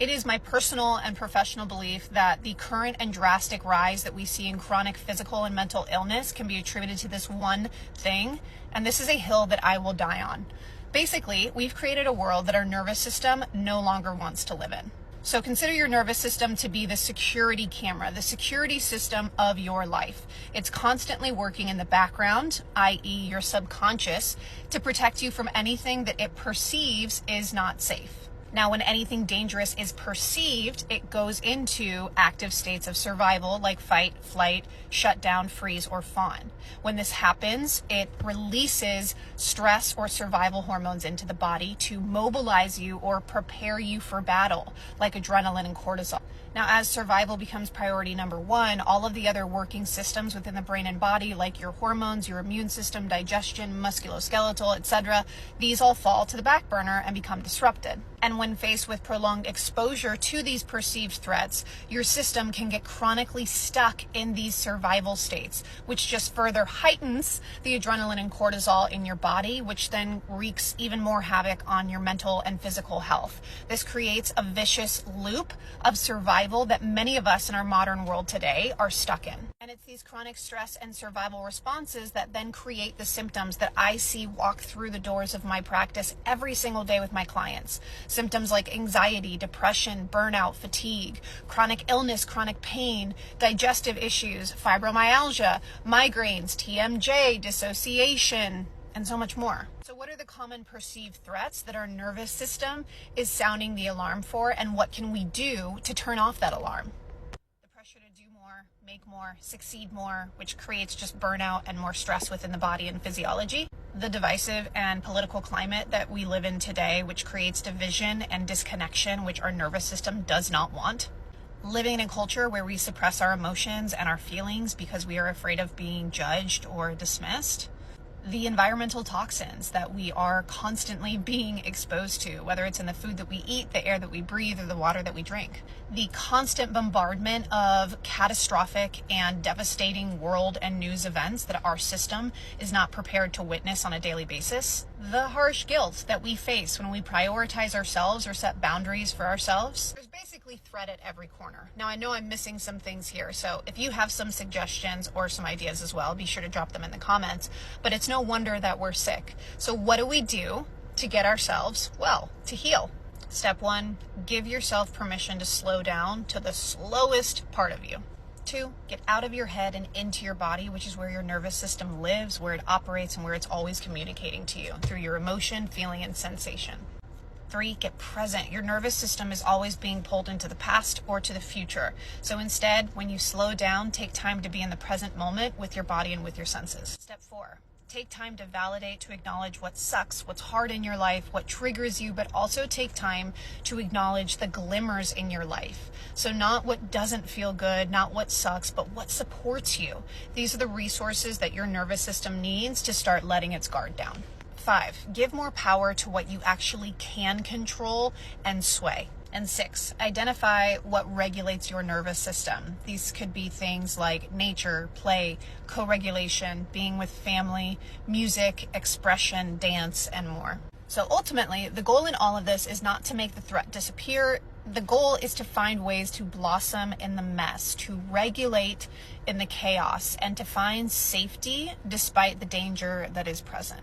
It is my personal and professional belief that the current and drastic rise that we see in chronic physical and mental illness can be attributed to this one thing, and this is a hill that I will die on. Basically, we've created a world that our nervous system no longer wants to live in. So consider your nervous system to be the security camera, the security system of your life. It's constantly working in the background, i.e. your subconscious, to protect you from anything that it perceives is not safe. Now, when anything dangerous is perceived, it goes into active states of survival like fight, flight, shut down, freeze, or fawn. When this happens, it releases stress or survival hormones into the body to mobilize you or prepare you for battle, like adrenaline and cortisol. Now, as survival becomes priority number one, all of the other working systems within the brain and body, like your hormones, your immune system, digestion, musculoskeletal, etc., these all fall to the back burner and become disrupted. And when faced with prolonged exposure to these perceived threats, your system can get chronically stuck in these survival states, which just further heightens the adrenaline and cortisol in your body, which then wreaks even more havoc on your mental and physical health. This creates a vicious loop of survival that many of us in our modern world today are stuck in. And it's these chronic stress and survival responses that then create the symptoms that I see walk through the doors of my practice every single day with my clients. Symptoms like anxiety, depression, burnout, fatigue, chronic illness, chronic pain, digestive issues, fibromyalgia, migraines, TMJ, dissociation, and so much more. So what are the common perceived threats that our nervous system is sounding the alarm for, and what can we do to turn off that alarm? The pressure to do more, make more, succeed more, which creates just burnout and more stress within the body and physiology. The divisive and political climate that we live in today, which creates division and disconnection, which our nervous system does not want. Living in a culture where we suppress our emotions and our feelings because we are afraid of being judged or dismissed. The environmental toxins that we are constantly being exposed to, whether it's in the food that we eat, the air that we breathe, or the water that we drink. The constant bombardment of catastrophic and devastating world and news events that our system is not prepared to witness on a daily basis. The harsh guilt that we face when we prioritize ourselves or set boundaries for ourselves. There's basically threat at every corner. Now, I know I'm missing some things here, so if you have some suggestions or some ideas as well, be sure to drop them in the comments. But it's no wonder that we're sick. So what do we do to get ourselves, well, to heal? Step 1, give yourself permission to slow down to the slowest part of you. 2, get out of your head and into your body, which is where your nervous system lives, where it operates, and where it's always communicating to you through your emotion, feeling, and sensation. 3, get present. Your nervous system is always being pulled into the past or to the future. So instead, when you slow down, take time to be in the present moment with your body and with your senses. Step 4, take time to validate, to acknowledge what sucks, what's hard in your life, what triggers you, but also take time to acknowledge the glimmers in your life. So not what doesn't feel good, not what sucks, but what supports you. These are the resources that your nervous system needs to start letting its guard down. 5, give more power to what you actually can control and sway. And 6, identify what regulates your nervous system. These could be things like nature, play, co-regulation, being with family, music, expression, dance, and more. So ultimately, the goal in all of this is not to make the threat disappear. The goal is to find ways to blossom in the mess, to regulate in the chaos, and to find safety despite the danger that is present.